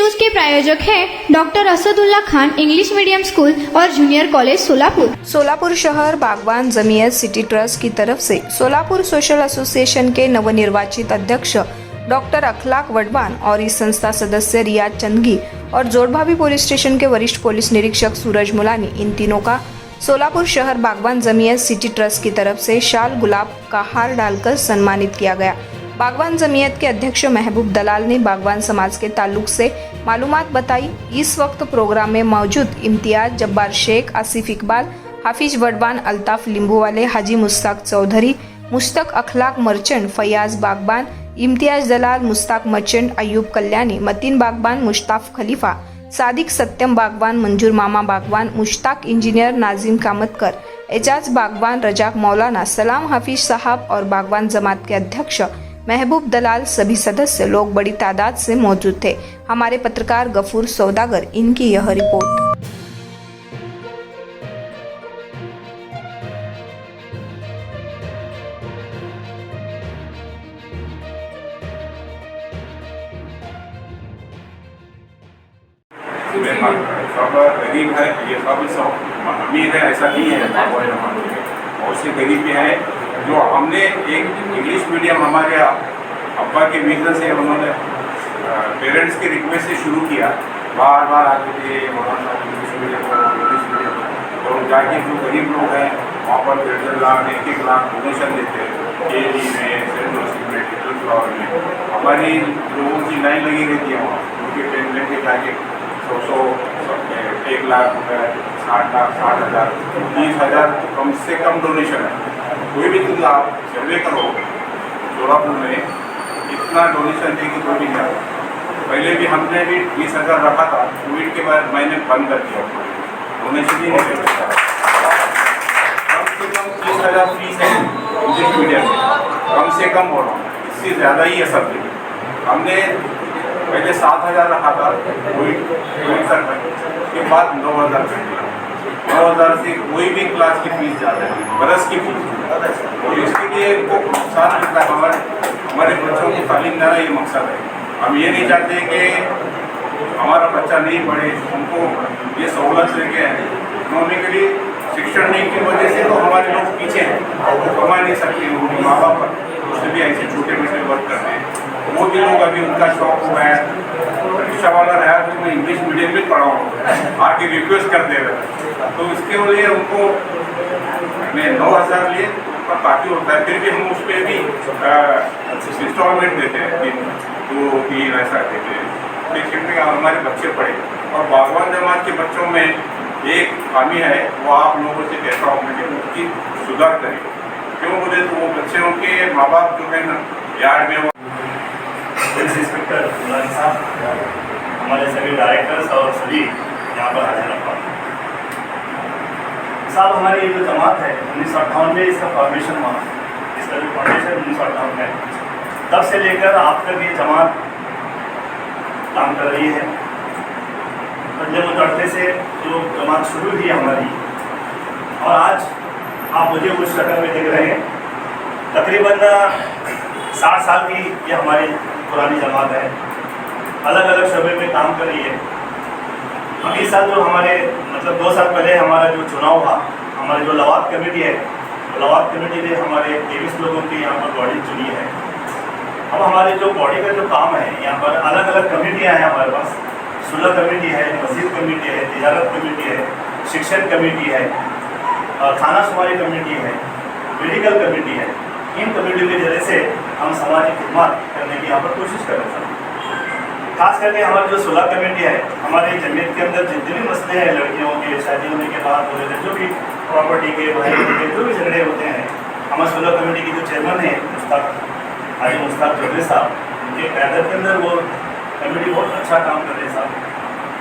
News के प्रायोजक हैं doctor Asadullah Khan English medium school और जूनियर कॉलेज सोलापुर। सोलापुर शहर बागवान जमीयत सिटी ट्रस्ट की तरफ से सोलापुर सोशल एसोसिएशन के नवनिर्वाचित अध्यक्ष डॉक्टर अखलाक वडवान और इस संस्था सदस्य रियाज चंदगी और जोड़भाभी पुलिस स्टेशन के वरिष्ठ पुलिस निरीक्षक सूरज मुलानी, इन तीनों का सोलापुर शहर बागवान जमीयत सिटी ट्रस्ट की तरफ से शाल गुलाब का हार डालकर सम्मानित किया गया। बागवान जमीयत के अध्यक्ष महबूब दलाल ने बागवान समाज के ताल्लुक से मालूमात बताई। इस वक्त प्रोग्राम में मौजूद इम्तियाज, जब्बार शेख, आसिफ इकबाल, हाफिज वडवान, अल्ताफ लिंबूवाले, हाजी मुश्ताक चौधरी, मुश्तक अखलाक मर्चेंट, फयाज बागबान, इम्तियाज दलाल, मुश्ताक मर्चेंट, अयूब कल्याणी, मतीन बागबान, मुश्ताफ खलीफा, सादिक सत्यम बागवान, मंजूर मामा बागवान, मुश्ताक इंजीनियर, नाजिम कामतकर, एजाज बागवान, रजाक मौलाना, सलाम हाफिज साहब और बागवान जमात के अध्यक्ष महबूब दलाल सभी सदस्य लोग बड़ी तादाद से मौजूद थे। हमारे पत्रकार गफूर सौदागर, इनकी यह रिपोर्ट। सब गरीब है, ये सब अमीर है, ऐसा नहीं है। बहुत से गरीब भी है जो हमने एक इंग्लिश मीडियम हमारे अब्बा के विजन से उन्होंने पेरेंट्स के रिक्वेस्ट से शुरू किया। बार बार आते थे इंग्लिश मीडियम और जाके जो गरीब लोग हैं वहाँ पर 1.5 लाख 1 लाख डोनेशन देते हैं। KD में, सेंट जोसेफ में, लिटिल फ्लावर में हमारी लोगों की लाइन लगी रहती है। वहाँ उनके पेन लेके जाके 1 लाख रुपये, 60 लाख, 60,000, 30,000 कम से कम डोनेशन है। कोई भी तुम आप सर्वे करो सोलापुर में, इतना डोनेशन देगी कोई भी नहीं। पहले भी हमने भी 20,000 रखा था, कोविड के बाद मैंने बंद कर दिया, डोनेशन ही नहीं देता। कम से कम 30,000 फीस है इंग्लिश मीडियम में, कम से कम बोल रहा हूँ, इससे ज़्यादा ही है सब। हमने पहले 7,000 रखा था कोविड के बाद 9,000 कर दिया। 9,000 से कोई भी क्लास की फीस ज़्यादा है, बरस की फीस। और इसके लिए इनको प्रोत्साहन मिलता है। हमारे बच्चों की तालीम देना ये मकसद है। हम ये नहीं चाहते कि हमारा बच्चा नहीं पढ़े, उनको ये सहूलत लेके इकोनॉमिकली शिक्षण नहीं की वजह से तो हमारे लोग पीछे हैं, वो कमा नहीं सकते। उनके माँ बाप उससे भी ऐसे छोटे मोटे वर्क करते हैं। वो भी लोग अभी उनका शौक हुआ है, रिक्शा वाला रहा तो मैं इंग्लिश मीडियम में पढ़ाऊँ, आके रिक्वेस्ट कर दे रहे। तो इसके लिए उनको मैं 9,000 लिए पर काफ़ी होता है। फिर भी हम उस पर भी इंस्टॉलमेंट देते हैं, 2-3 ऐसा देते हैं, लेकिन हमारे बच्चे पढ़े। और बागवान जमात के बच्चों में एक खामी है, वो आप लोगों से कहता हूँ मैं कि उसकी सुधार करें। क्यों बोले तो वो बच्चे उनके माँ बाप जो है ना यार्ड में, पुलिस इंस्पेक्टर मुलानी साहब, हमारे सभी डायरेक्टर्स और सभी यहाँ पर हाजिर रखा साहब। हमारी ये जो जमात है 1958 में इसका फॉर्मेशन हुआ, इसका जो फाउंडेशन 1958 में, तब से लेकर अब तक ये जमात काम कर रही है। पंजे मुतड़ते से जो जमात शुरू हुई हमारी, और आज आप मुझे उस शक्ल में देख रहे हैं। तकरीबन 60 साल की ये हमारी पुरानी जमात है, अलग अलग शोबे में काम कर रही है। हम इस साल जो हमारे 2 साल पहले हमारा जो चुनाव हुआ, हमारी जो लवात कमेटी है, लवात कमेटी ने हमारे 23 लोगों की यहाँ पर बॉडी चुनी है। अब हमारे जो बॉडी का जो काम है, यहाँ पर अलग अलग कमेटियाँ हैं हमारे पास। सुलह कमेटी है, मस्जिद कमेटी है, तिजारत कमेटी है, शिक्षण कमेटी है, खाना शुमारी कमेटी है, मेडिकल कमेटी है। इन कमेटियों के जरिए से हम समाज की खिदमत करने की यहाँ पर कोशिश कर रहे हैं। खास करके हमारी जो सुलह कमेटी है, हमारे जमीयत के अंदर जितने भी मसले हैं, लड़कियों के शादी होने के बाद हो रहे, जो भी प्रॉपर्टी के, भाई के जो भी झगड़े होते हैं, हमारे सुलह कमेटी के जो चेयरमैन हैं हाजी मुश्ताक चौधरी साहब, उनके क़यादत के अंदर वो कमेटी बहुत अच्छा काम कर रहे हैं साहब।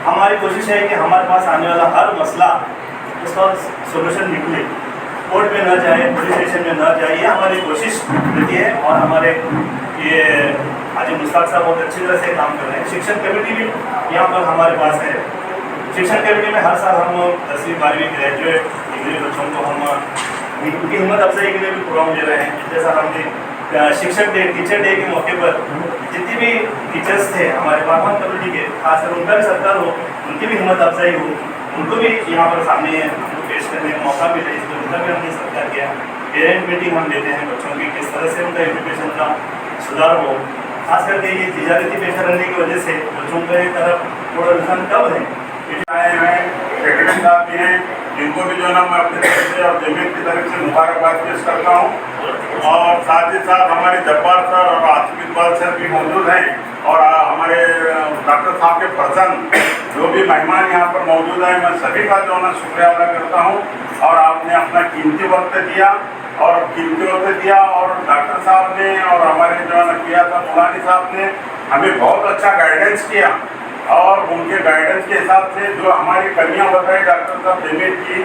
हमारी कोशिश है कि हमारे पास आने वाला हर मसला उसका सोल्यूशन निकले, कोर्ट में न जाए, पुलिस स्टेशन में न जाए, ये हमारी कोशिश रहती है। और हमारे ये हाजी मुश्ताक साहब बहुत अच्छी तरह से काम कर रहे हैं। शिक्षण कमेटी भी यहाँ पर हमारे पास है। शिक्षण कमेटी में हर साल हम 10वीं 12वीं ग्रेजुएट इंग्लिश बच्चों को हम उनकी हिम्मत अफजाई के लिए भी प्रोग्राम दे रहे हैं। जैसा हमने शिक्षक डे, टीचर डे के मौके पर जितने भी टीचर्स थे हमारे बागवान कम्युनिटी के, खासकर उनका भी सत्कार हो, उनकी भी हिम्मत अफजाई हो, उनको भी यहाँ पर सामने उनको पेश करने का मौका मिले, इसलिए उनका भी हमने सत्कार किया। पेरेंट मीटिंग हम लेते हैं बच्चों की, किस तरह से उनका एजुकेशन का सुधार हो। खास करके ये तिजारती पेशा रहने की वजह से बच्चों के तरफ थोड़ा रुझान कम है। आए हैं सेक्रेटरी साहब भी हैं, इनको भी जो है ना मैं अपनी तरफ से और जमीयत की तरफ से मुबारकबाद पेश करता हूँ। और साथ ही साथ हमारे जब्बार सर और आसिफ इकबाल सर भी मौजूद हैं, और हमारे डॉक्टर साहब के पर्सन जो भी मेहमान यहाँ पर मौजूद हैं, मैं सभी का जो है ना शुक्रिया अदा करता हूँ। और आपने अपना कीमती वक्त दिया, और डॉक्टर साहब ने और हमारे जो है ना किया था मुलानी साहब ने हमें बहुत अच्छा गाइडेंस किया, और उनके गाइडेंस के हिसाब से जो हमारी कमियां बताई डॉक्टर साहब जमीयत की,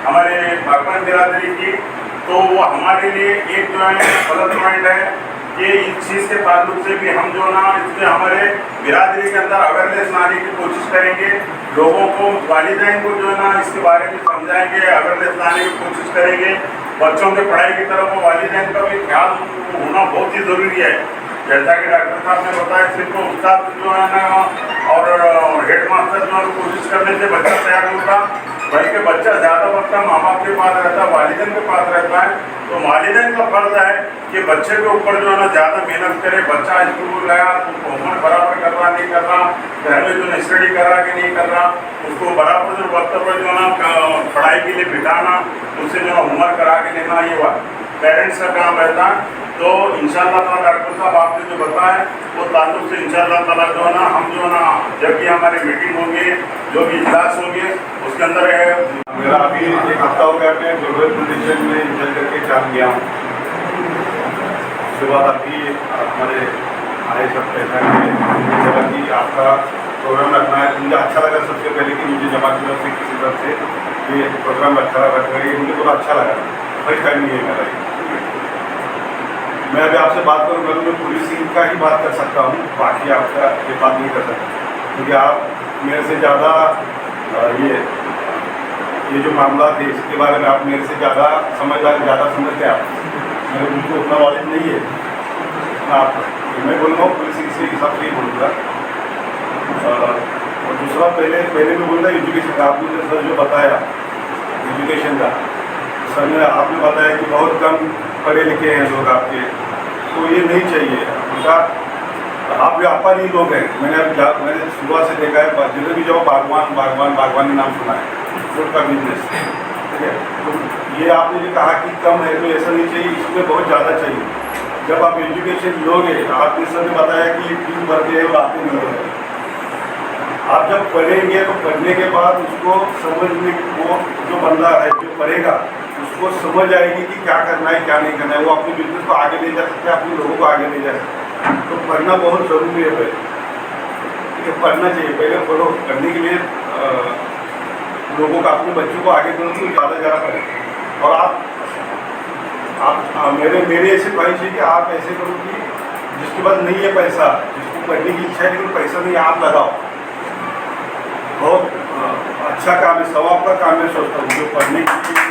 हमारे बागवान बिरादरी की, तो वो हमारे लिए एक जो है प्लस पॉइंट है कि इस चीज़ के ताल्लुक से भी हम जो ना इसमें हमारे बिरादरी के अंदर अवेयरनेस लाने की कोशिश करेंगे। लोगों को, वालिदैन को जो है ना इसके बारे में समझाएंगे, अवेयरनेस लाने की कोशिश करेंगे। बच्चों के पढ़ाई की तरफ वालिदैन का भी ख्याल होना बहुत ही ज़रूरी है। जैसा कि डॉक्टर साहब ने बताया, सिर्फ उस्ताद जो है ना और हेड मास्टर जो है कोशिश करने से बच्चा तैयार होता, बल्कि बच्चा ज़्यादा वक्त माँ बाप के पास रहता है, वालिदैन के पास रहता है। तो वालिदैन का फर्ज है कि बच्चे के ऊपर जो है ना ज़्यादा मेहनत करे। बच्चा स्कूल गया तो होमवर्क बराबर कर रहा नहीं कर रहा, घर में जो है स्टडी कर रहा कि नहीं कर रहा, उसको बराबर जो वक्त पर जो है ना पढ़ाई के लिए बिठाना, उससे जो है होमवर्क करा के लेना, ये पेरेंट्स का काम रहता है। तो इंशाअल्लाह ताला डॉक्टर साहब आपने जो बताया वो ताल्लुक से इंशाअल्लाह ताला जो है ना हम जो है ना जब भी हमारी मीटिंग होंगे, जो भी इजलास होंगे, उसके अंदर मेरा अभी एक हफ्ता हो गया मैं ग्लोबल पोजिशन में इंटर करके चाल गया हूँ। उसके बाद अभी हमारे आए सब पैसा कि आपका प्रोग्राम रखना है। मुझे अच्छा लगा सबसे पहले कि मुझे जमा की तरफ से किसी तरफ से ये प्रोग्राम रखा मुझे बहुत अच्छा लगा। फर्स्ट टाइम नहीं है मेरा। मैं अभी आपसे बात करूँगा तो मैं पुलिसिंग का ही बात कर सकता हूँ, बाकी आपका ये बात नहीं कर सकता, क्योंकि आप मेरे से ज़्यादा ये जो मामला थे इसके बारे में आप मेरे से ज़्यादा समझदार, ज़्यादा समझते हैं आप। मेरे मुझको उतना नॉलेज नहीं है। आप मैं बोलूँगा पुलिसिंग से हिसाब से ही बोलूँगा। और दूसरा पहले मैं बोलूँगा एजुकेशन का। आपने सर जो बताया एजुकेशन का, सर ने आपने बताया कि बहुत कम पढ़े लिखे हैं लोग आपके, तो ये नहीं चाहिए उनका। आप व्यापारी लोग हैं, मैंने सुबह से देखा है जिधर भी जाओ बागवानी नाम सुना है, फूड का बिजनेस, ठीक है। तो ये आपने जो कहा कि कम है, तो ऐसा नहीं चाहिए, इसमें बहुत ज़्यादा चाहिए। जब आप एजुकेशन लोगे, आपने सर ने बताया कि फीस भरते हैं और आते नहीं है। आप जब पढ़ेंगे तो पढ़ने के बाद उसको समझने, वो जो बंदा है जो पढ़ेगा उसको समझ आएगी कि क्या करना है क्या नहीं करना है। वो अपने बिजनेस को आगे ले जा सकता है, अपने लोगों को आगे ले जा सकता है। तो पढ़ना बहुत ज़रूरी है भाई, ठीक है। पढ़ना चाहिए, पहले पढ़ो। पढ़ने के लिए लोगों का, अपने बच्चों को आगे करो तो ज़्यादा पढ़े। और आप मेरे ऐसे ख्वाहिश है कि आप ऐसे करो कि जिसके पास नहीं है पैसा, जिसको पढ़ने की इच्छा है लेकिन पैसा नहीं, आप लगाओ। बहुत अच्छा काम है, सवाब का काम है। सोचता हूँ जो पढ़ने की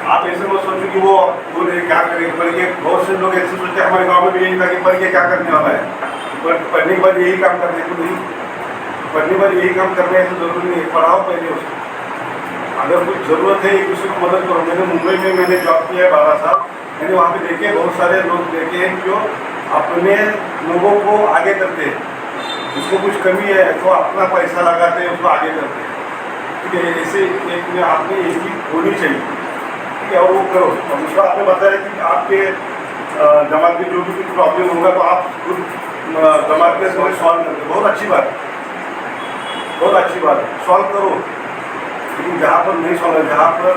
आप ऐसे मत सोचो कि वो क्या करेंगे पढ़ के। बहुत से लोग ऐसे सोचते हैं, हमारे गांव में भी यही था कि पढ़ के क्या करने वाला है, पढ़ने के बाद यही काम करने को नहीं, पढ़ने के बाद यही काम करने ऐसा जरूरी नहीं है। पढ़ाओ पहले उसको, अगर कुछ ज़रूरत है एक दूसरे को मदद करो। मैंने मुंबई में मैंने जॉब किया है 12 साल, मैंने वहाँ पे देखे बहुत सारे लोग देखे हैं जो अपने लोगों को आगे करते हैं। उसको कुछ कमी है तो अपना पैसा लगाते हैं, उसको आगे करते हैं, ठीक है। ऐसे एक में आपने एक चीज़ होनी चाहिए, ठीक है, और वो करो। और दूसरा आपने बताया कि आपके जमात में जो भी कुछ प्रॉब्लम होगा तो आप खुद जमात में सॉल्व करते, बहुत अच्छी बात है, बहुत अच्छी बात है, सॉल्व करो। लेकिन जहाँ पर नहीं सॉल्व है, जहाँ पर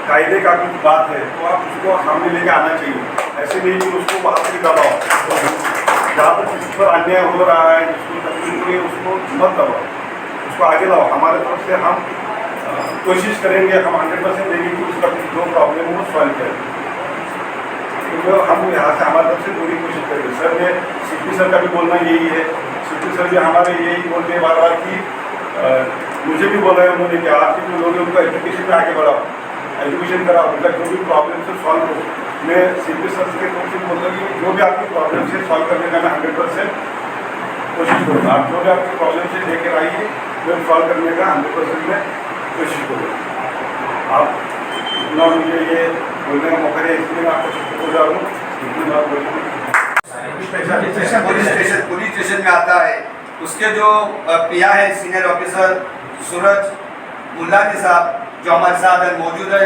कायदे का कुछ बात है तो आप उसको सामने लेके आना चाहिए। ऐसे नहीं कि उसको वहाँ से दबाओ। जहाँ पर किसी पर अन्याय हो रहा है, जिसको तकलीफ हुई है, उसको मत दबाओ, उसको आगे लाओ। हमारे तरफ से हम कोशिश करेंगे, हम 100% देंगे कि उसका जो प्रॉब्लम है वो सॉल्व करें। तो हम यहाँ से हमारी तरफ से पूरी कोशिश करेंगे। सर ने सीपी सर का भी बोलना यही है, सीपी सर भी हमारे यही बोलते हैं बार बार कि मुझे भी बोला है उन्होंने कि आपके जो लोग हैं उनको एजुकेशन में आगे बढ़ाओ। एजुकेशन करा, उनका जो भी प्रॉब्लम से सॉल्व हो। मैं सीपी सर के तरफ से बोलता हूँ कि जो भी आपकी प्रॉब्लम से सॉल्व करने का मैं 100% कोशिश करूँगा। आप जो भी आपकी प्रॉब्लम से लेकर आइए, मैं सॉल्व करने का 100% में कोशिश करूँगा। आप इतना मुझे ये बोलने का मौका दिया, इसलिए मैं आपको शुक्रिया गुजार हूँ। इतनी बात बोलूँ पुलिस स्टेशन में आता है, उसके जो पिया है सीनियर ऑफिसर सूरज मुल्लानी साहब जो हमारे साथ मौजूद है,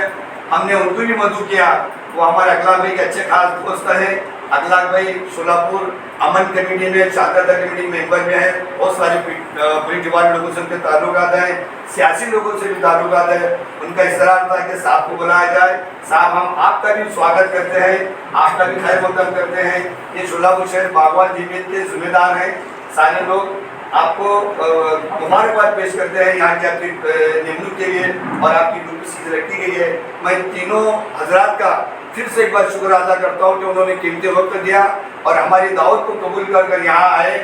हमने उनको भी मदद किया। वो हमारे अखलाक भाई के अच्छे खास दोस्त है। अखलाक भाई सोलापुर अमन कमेटी में, शांतता कमेटी मेंबर में है। बहुत सारे पुलिस डिपार्टमेंट लोगों से उनके ताल्लुकात हैं, सियासी लोगों से भी ताल्लुकात है। उनका इसरार था कि साहब को बुलाया जाए। साहब, हम आपका भी स्वागत करते हैं, आपका भी खैर मकदम करते हैं। ये सोलापुर शहर बागवान जमीयत के जिम्मेदार हैं। सारे लोग आपको मुबारकबाद पेश करते हैं यहाँ की आपकी निमणूक के लिए और आपकी ड्यूटी सीधी रखी गई है। मैं तीनों हजरात का फिर से एक बार शुक्र अदा करता हूँ कि उन्होंने कीमती वक्त दिया और हमारी दावत को कबूल कर यहाँ आए।